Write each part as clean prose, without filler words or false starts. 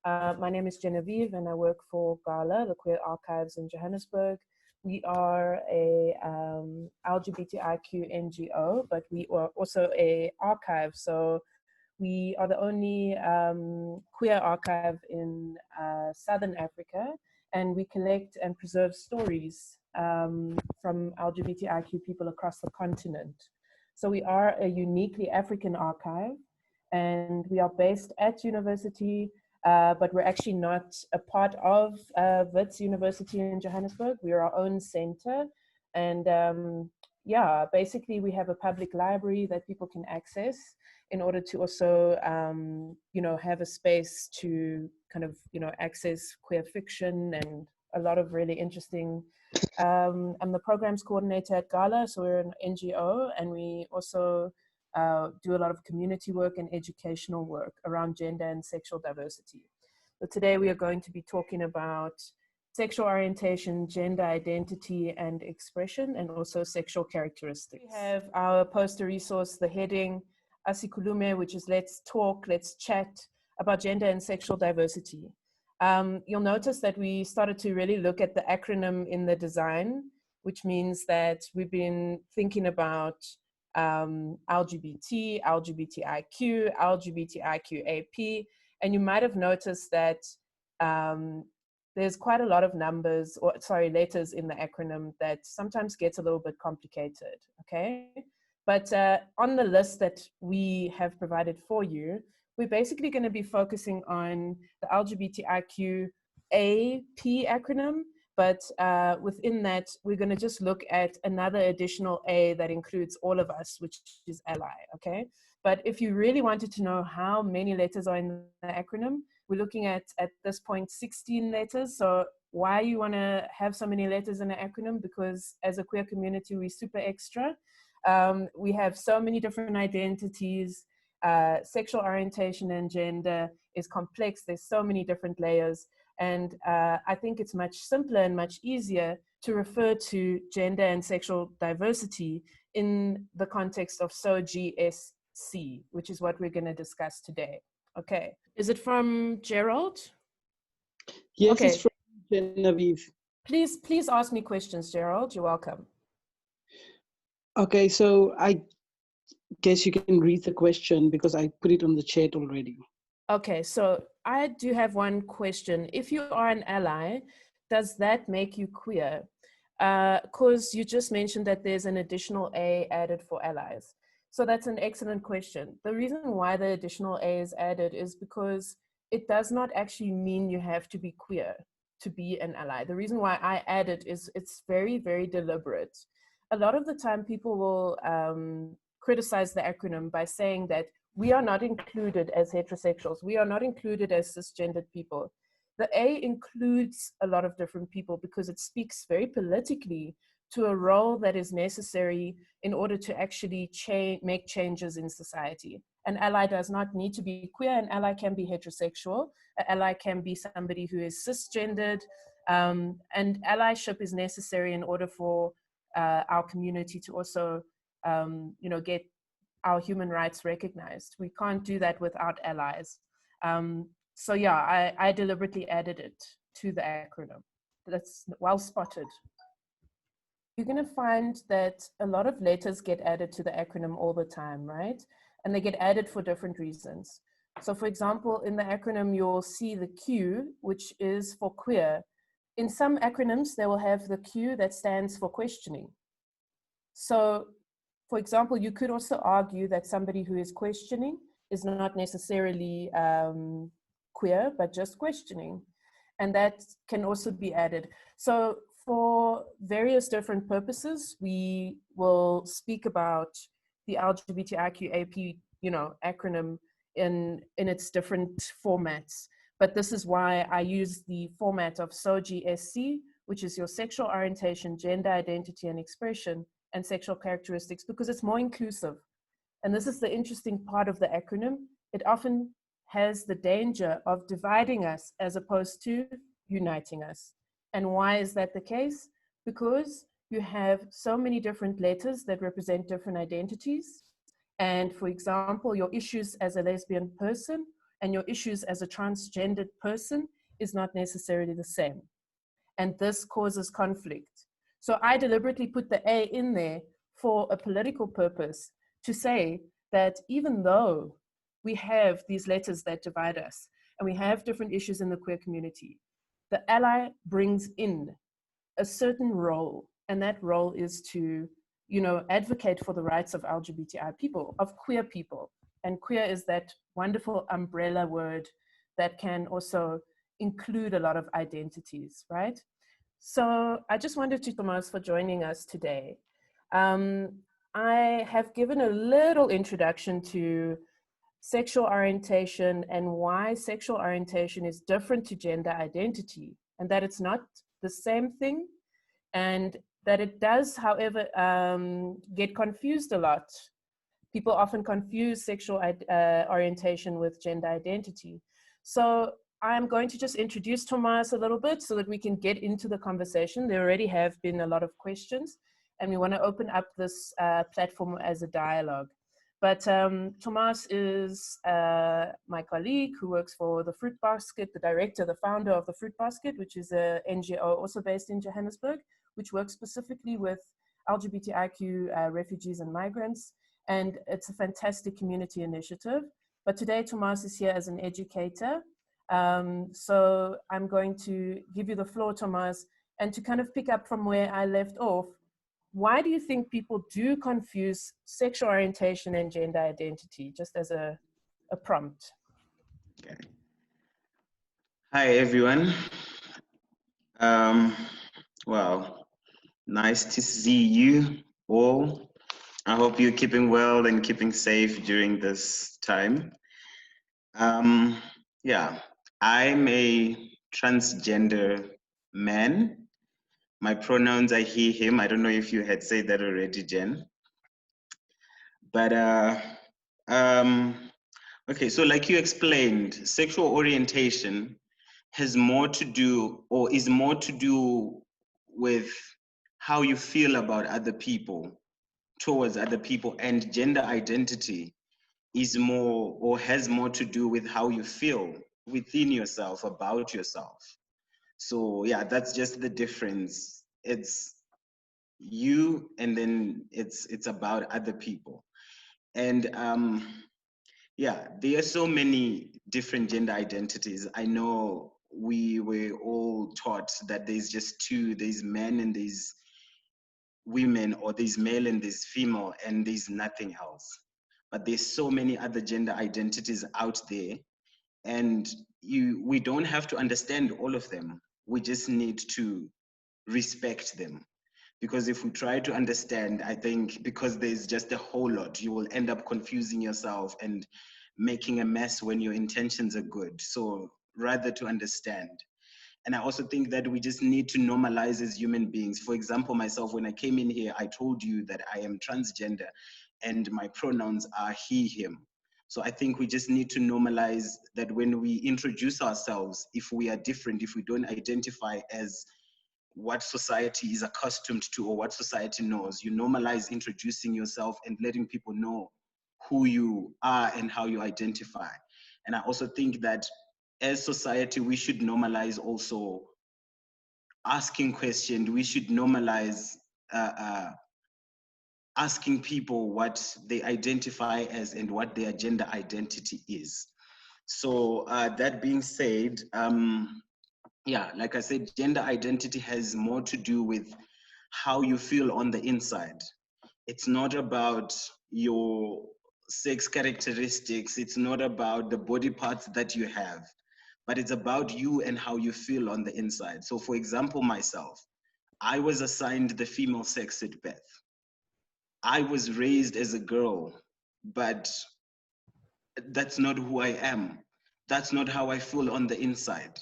My name is Genevieve and I work for GALA, the Queer Archives in Johannesburg. We are a LGBTIQ NGO, but we are also a archive. So we are the only queer archive in Southern Africa, and we collect and preserve stories from LGBTIQ people across the continent. So we are a uniquely African archive, and we are based at university, but we're actually not a part of Wits University in Johannesburg. We are our own center, and yeah, basically we have a public library that people can access in order to also, you know, have a space to kind of, you know, access queer fiction and a lot of really interesting. I'm the programs coordinator at GALA, so we're an NGO, and we also do a lot of community work and educational work around gender and sexual diversity. So today we are going to be talking about sexual orientation, gender identity and expression, and also sexual characteristics. We have our poster resource, the heading Asikulume, which is let's talk, let's chat about gender and sexual diversity. You'll notice that we started to really look at the acronym in the design, which means that we've been thinking about LGBT, LGBTIQ, LGBTIQAP, and you might have noticed that there's quite a lot of numbers, or sorry, letters in the acronym that sometimes gets a little bit complicated, okay? But on the list that we have provided for you, we're basically going to be focusing on the LGBTIQAP acronym, but within that, we're going to just look at another additional A that includes all of us, which is ally, okay? But if you really wanted to know how many letters are in the acronym, we're looking at this point, 16 letters. So why you want to have so many letters in an acronym? Because as a queer community, we're super extra. We have so many different identities. Sexual orientation and gender is complex. There's so many different layers. And I think it's much simpler and much easier to refer to gender and sexual diversity in the context of SOGIESC, which is what we're going to discuss today. Okay. Is it from Gerald? Yes, okay. It's from Genevieve. Please ask me questions, Gerald. You're welcome. Okay, so I guess you can read the question because I put it on the chat already. Okay, so I do have one question. If you are an ally, does that make you queer? Because you just mentioned that there's an additional A added for allies. So that's an excellent question. The reason why the additional A is added is because it does not actually mean you have to be queer to be an ally. The reason why I add it is it's very, very deliberate. A lot of the time people will criticize the acronym by saying that we are not included as heterosexuals. We are not included as cisgendered people. The A includes a lot of different people because it speaks very politically to a role that is necessary in order to actually make changes in society. An ally does not need to be queer. An ally can be heterosexual. An ally can be somebody who is cisgendered. And allyship is necessary in order for our community to also you know, get our human rights recognized. We can't do that without allies. So yeah, I deliberately added it to the acronym. That's well spotted. You're gonna find that a lot of letters get added to the acronym all the time, right? And they get added for different reasons. So for example, in the acronym, you'll see the Q, which is for queer. In some acronyms, they will have the Q that stands for questioning. So for example, you could also argue that somebody who is questioning is not necessarily queer, but just questioning. And that can also be added. So for various different purposes, we will speak about the LGBTIQAP, you know, acronym in its different formats. But this is why I use the format of SOGIESC, which is your sexual orientation, gender identity and expression, and sexual characteristics, because it's more inclusive. And this is the interesting part of the acronym. It often has the danger of dividing us as opposed to uniting us. And why is that the case? Because you have so many different letters that represent different identities. And for example, your issues as a lesbian person and your issues as a transgendered person is not necessarily the same. And this causes conflict. So I deliberately put the A in there for a political purpose, to say that even though we have these letters that divide us and we have different issues in the queer community, the ally brings in a certain role, and that role is to, you know, advocate for the rights of LGBTI people, of queer people. And queer is that wonderful umbrella word that can also include a lot of identities, right? So I just wanted to Thomas for joining us today. I have given a little introduction to sexual orientation and why sexual orientation is different to gender identity, and that it's not the same thing, and that it does, however, get confused a lot. People often confuse sexual orientation with gender identity. So I'm going to just introduce Thomas a little bit so that we can get into the conversation. There already have been a lot of questions, and we want to open up this platform as a dialogue. But Thomas is my colleague who works for the Fruit Basket, the director, the founder of the Fruit Basket, which is a NGO also based in Johannesburg, which works specifically with LGBTIQ refugees and migrants. And it's a fantastic community initiative. But today, Thomas is here as an educator. So I'm going to give you the floor, Thomas, and to kind of pick up from where I left off. Why do you think people do confuse sexual orientation and gender identity, just as a prompt? Okay. Hi, everyone. Wow, nice to see you all. I hope you're keeping well and keeping safe during this time. Yeah, I'm a transgender man. My pronouns are he, him. I don't know if you had said that already, Jen. But okay, so like you explained, sexual orientation has more to do, or is more to do with how you feel about other people, towards other people, and gender identity is more, or has more to do with how you feel within yourself, about yourself. So yeah, that's just the difference. It's you, and then it's about other people. And yeah, there are so many different gender identities. I know we were all taught that there's just two, there's men and there's women, or there's male and there's female, and there's nothing else. But there's so many other gender identities out there, and we don't have to understand all of them. We just need to respect them. Because if we try to understand, I think because there's just a whole lot, you will end up confusing yourself and making a mess when your intentions are good. So rather to understand. And I also think that we just need to normalize as human beings. For example, myself, when I came in here, I told you that I am transgender and my pronouns are he, him. So I think we just need to normalize that when we introduce ourselves, if we are different, if we don't identify as what society is accustomed to or what society knows, you normalize introducing yourself and letting people know who you are and how you identify. And I also think that as society, we should normalize also asking questions. We should normalize asking people what they identify as and what their gender identity is. So that being said, yeah, like I said, gender identity has more to do with how you feel on the inside. It's not about your sex characteristics. It's not about the body parts that you have, but it's about you and how you feel on the inside. So for example, myself, I was assigned the female sex at birth. I was raised as a girl, but that's not who I am. That's not how I feel on the inside.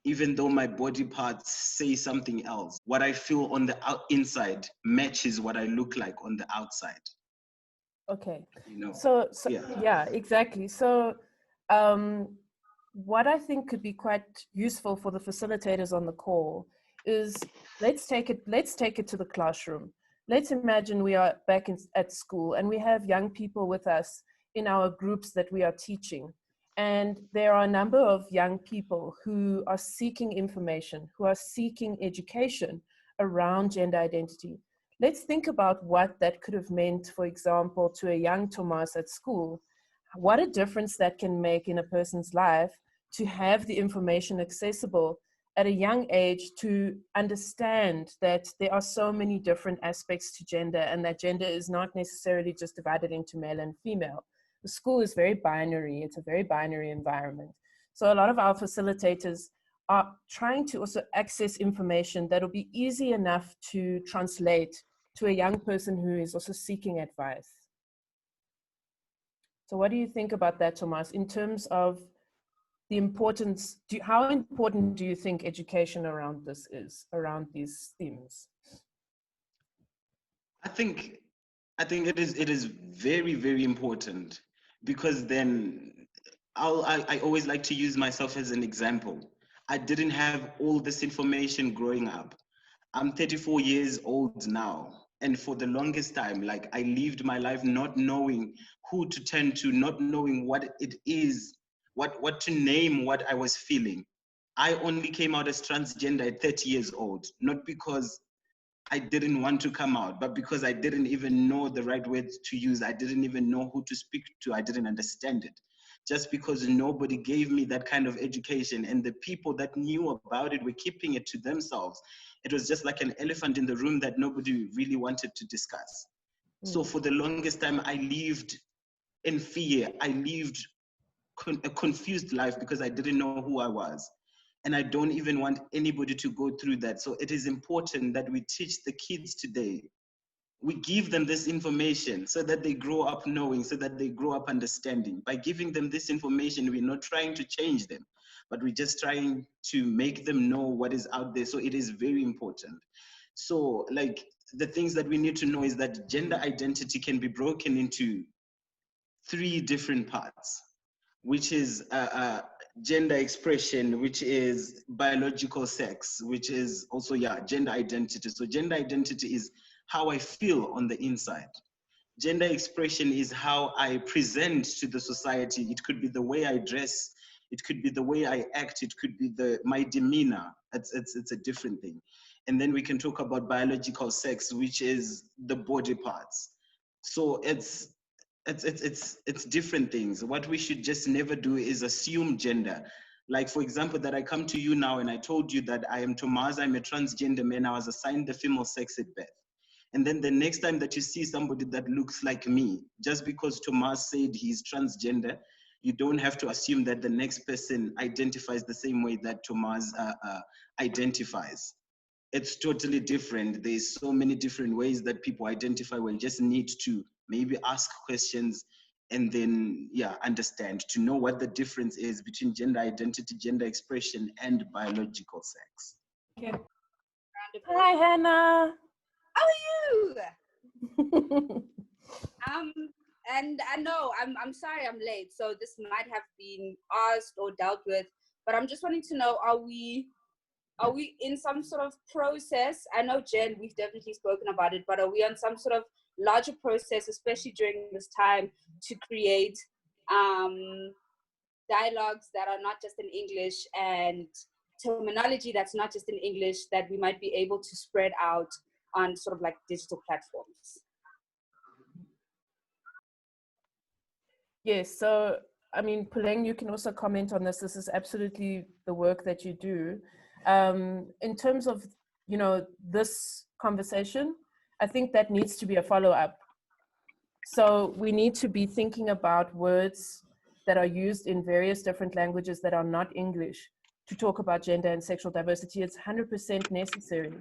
Even though my body parts say something else, what I feel on the inside matches what I look like on the outside. Okay. You know? So yeah, exactly. So what I think could be quite useful for the facilitators on the call is let's take it to the classroom. Let's imagine we are back at school and we have young people with us in our groups that we are teaching. And there are a number of young people who are seeking information, who are seeking education around gender identity. Let's think about what that could have meant, for example, to a young Thomas at school. What a difference that can make in a person's life to have the information accessible at a young age, to understand that there are so many different aspects to gender, and that gender is not necessarily just divided into male and female. The school is very binary. It's a very binary environment. So a lot of our facilitators are trying to also access information that will be easy enough to translate to a young person who is also seeking advice. So what do you think about that, Thomas, in terms of the importance, how important do you think education around this is, around these themes? I think it is very, very important, because then I always like to use myself as an example. I didn't have all this information growing up. I'm 34 years old now. And for the longest time, like, I lived my life not knowing who to turn to, not knowing what it is, what to name what I was feeling. I only came out as transgender at 30 years old, not because I didn't want to come out, but because I didn't even know the right words to use. I didn't even know who to speak to. I didn't understand it. Just because nobody gave me that kind of education, and the people that knew about it were keeping it to themselves. It was just like an elephant in the room that nobody really wanted to discuss. So for the longest time, I lived in fear. I lived a confused life because I didn't know who I was. And I don't even want anybody to go through that. So it is important that we teach the kids today. We give them this information so that they grow up knowing, so that they grow up understanding. By giving them this information, we're not trying to change them, but we're just trying to make them know what is out there. So it is very important. So, like, the things that we need to know is that gender identity can be broken into 3 different parts, which is gender expression, which is biological sex, which is also, gender identity. So gender identity is how I feel on the inside. Gender expression is how I present to the society. It could be the way I dress. It could be the way I act. It could be my demeanor. It's a different thing. And then we can talk about biological sex, which is the body parts. So it's different things. What we should just never do is assume gender. Like, for example, that I come to you now and I told you that I am Thomas, I'm a transgender man, I was assigned the female sex at birth. And then the next time that you see somebody that looks like me, just because Thomas said he's transgender, you don't have to assume that the next person identifies the same way that Thomas identifies. It's totally different. There's so many different ways that people identify. We just need to maybe ask questions and then, understand, to know what the difference is between gender identity, gender expression, and biological sex. Okay. Hi, Hannah. How are you? And I know I'm sorry I'm late, so this might have been asked or dealt with, but I'm just wanting to know, are we in some sort of process? I know, Jen, we've definitely spoken about it, but are we on some sort of larger process, especially during this time, to create dialogues that are not just in English and terminology that's not just in English, that we might be able to spread out on sort of like digital platforms? Yes, so I mean, Puleng, you can also comment on this. This is absolutely the work that you do. In terms of, this conversation, I think that needs to be a follow-up. So we need to be thinking about words that are used in various different languages that are not English to talk about gender and sexual diversity. It's 100% necessary.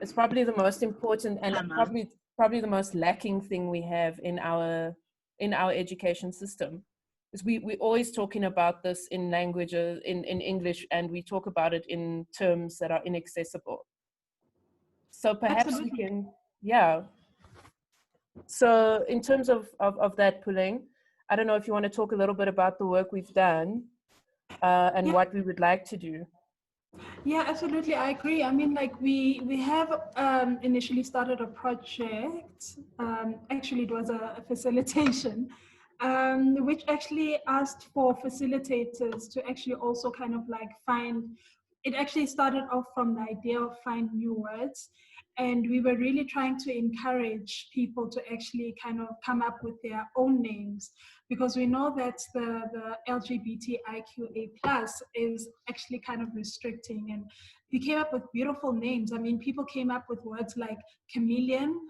It's probably the most important and probably the most lacking thing we have in our education system. Is we're always talking about this in languages, in English, and we talk about it in terms that are inaccessible. So perhaps we can, So in terms of that, Puleng, I don't know if you want to talk a little bit about the work we've done and what we would like to do. Yeah, absolutely. I agree. I mean, like we have initially started a project. Actually, it was a facilitation which actually asked for facilitators to actually also kind of like find, it actually started off from the idea of find new words. And we were really trying to encourage people to actually kind of come up with their own names, because we know that the LGBTIQA plus is actually kind of restricting. And we came up with beautiful names. I mean, people came up with words like chameleon.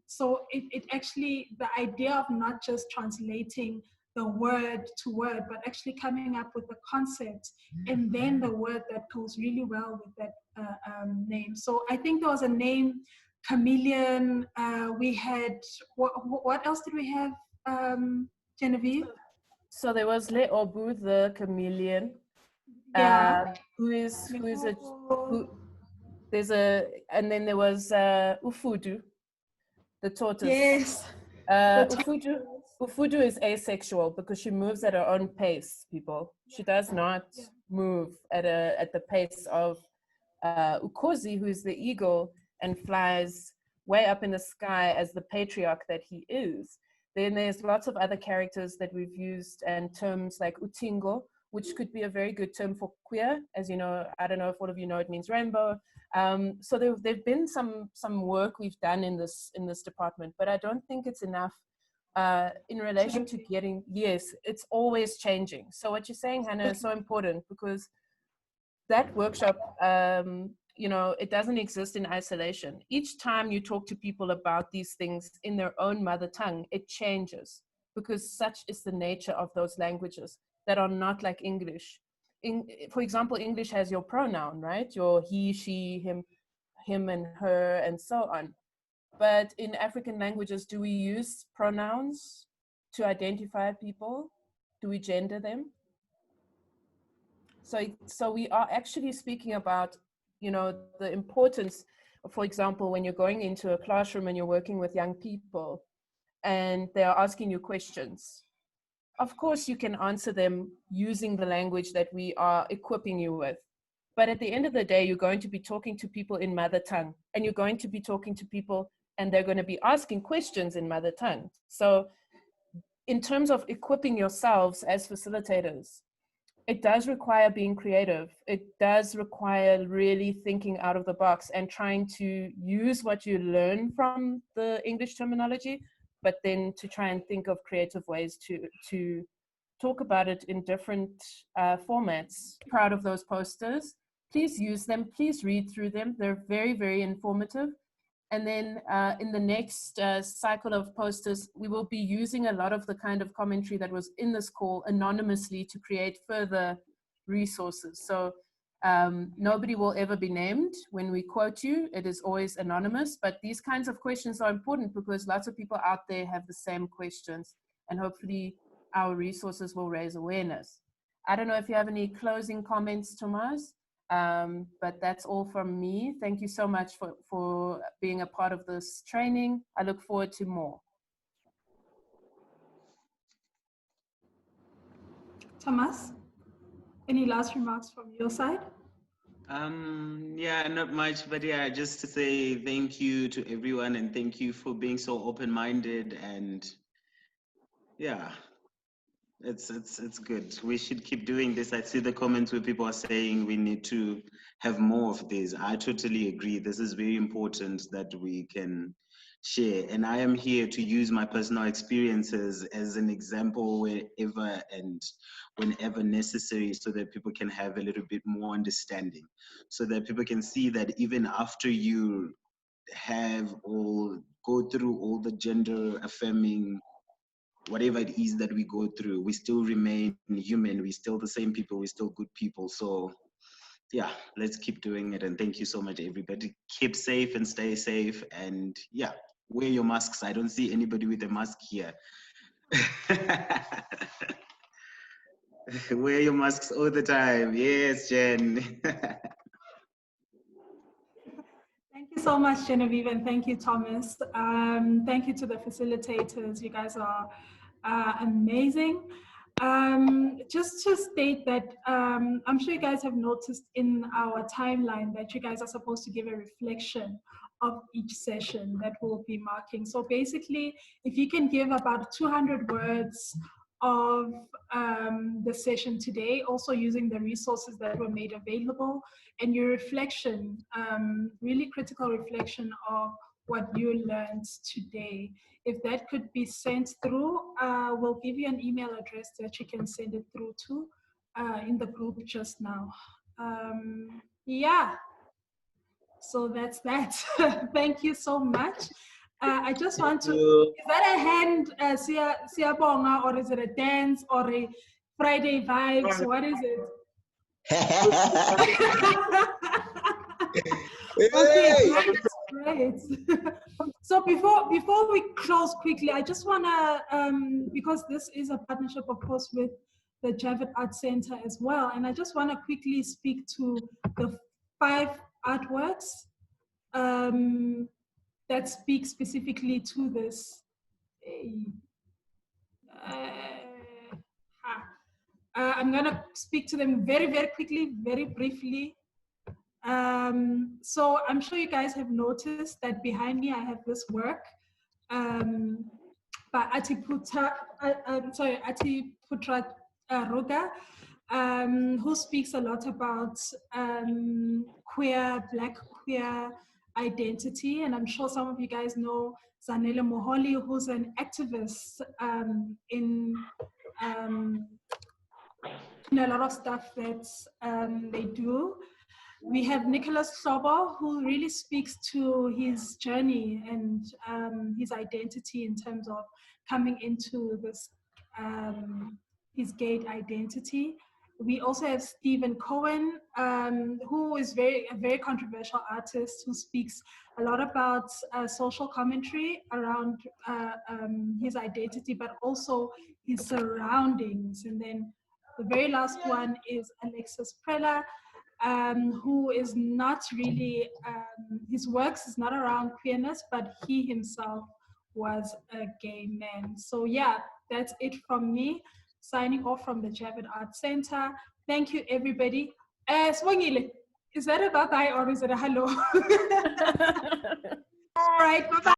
So it actually, the idea of not just translating the word to word, but actually coming up with the concept and then the word that goes really well with that name. So I think there was a name, chameleon. We had, what else did we have, Genevieve? So there was Le Obu, the chameleon. Yeah. And then there was Ufudu, the tortoise. Yes. Ufudu is asexual because she moves at her own pace, people. She does not move at the pace of Ukozi, who is the eagle and flies way up in the sky as the patriarch that he is. Then there's lots of other characters that we've used, and terms like Utingo, which could be a very good term for queer. As you know, I don't know if all of you know, it means rainbow. So there've been some work we've done in this department, but I don't think it's enough in relation to getting, yes, it's always changing. So what you're saying, Hannah, is so important, because that workshop, you know, it doesn't exist in isolation. Each time you talk to people about these things in their own mother tongue, it changes, because such is the nature of those languages that are not like English. For example, English has your pronoun, right? Your he, she, him and her, and so on. But in African languages, do we use pronouns to identify people? Do we gender them? So we are actually speaking about, you know, the importance, for example, when you're going into a classroom and you're working with young people and they're asking you questions. Of course, you can answer them using the language that we are equipping you with. But at the end of the day, you're going to be talking to people in mother tongue, and you're going to be talking to people and they're going to be asking questions in mother tongue. So in terms of equipping yourselves as facilitators, it does require being creative. It does require really thinking out of the box and trying to use what you learn from the English terminology, but then to try and think of creative ways to talk about it in different formats. Proud of those posters. Please use them. Please read through them. They're very, very informative. And then in the next cycle of posters, we will be using a lot of the kind of commentary that was in this call anonymously to create further resources. So nobody will ever be named when we quote you. It is always anonymous, but these kinds of questions are important because lots of people out there have the same questions, and hopefully our resources will raise awareness. I don't know if you have any closing comments, Tomas. But that's all from me. Thank you so much for being a part of this training. I look forward to more. Thomas, any last remarks from your side? Yeah, not much, but yeah, just to say thank you to everyone, and thank you for being so open-minded, and yeah. It's good. We should keep doing this. I see the comments where people are saying we need to have more of this. I totally agree. This is very important that we can share. And I am here to use my personal experiences as an example wherever and whenever necessary, so that people can have a little bit more understanding, so that people can see that even after you have or go through all the gender affirming whatever it is that we go through, we still remain human. We're still the same people. We're still good people. So yeah, let's keep doing it. And thank you so much, everybody. Keep safe and stay safe. And yeah, wear your masks. I don't see anybody with a mask here. Wear your masks all the time. Yes, Jen. Thank you so much, Genevieve, and thank you, Thomas. Thank you to the facilitators. You guys are amazing. Just to state that I'm sure you guys have noticed in our timeline that you guys are supposed to give a reflection of each session that we'll be marking. So basically, if you can give about 200 words of the session today, also using the resources that were made available, and your reflection, really critical reflection of what you learned today. If that could be sent through, we'll give you an email address that you can send it through to in the group just now. Yeah, so that's that. Thank you so much. I just want to, is that a hand, Siyabonga, or is it a dance or a Friday vibes? What is it? Okay, great. So before we close quickly, I just wanna, because this is a partnership, of course, with the Javits Art Center as well, and I just wanna quickly speak to the 5 artworks that speak specifically to this. I'm gonna speak to them very, very quickly, very briefly. So I'm sure you guys have noticed that behind me I have this work by Atiputra Roga, who speaks a lot about Black queer identity. And I'm sure some of you guys know Zanele Moholi, who's an activist in a lot of stuff that they do. We have Nicholas Slobo, who really speaks to his journey and his identity in terms of coming into this, his gay identity. We also have Stephen Cohen, who is a very controversial artist who speaks a lot about social commentary around his identity, but also his surroundings. And then the very last one is Alexis Prella, who is not really, his works is not around queerness, but he himself was a gay man. So yeah, that's it from me. Signing off from the Javits Art Center. Thank you, everybody. Swangile, is that a bye-bye or is it a hello? All right, bye-bye.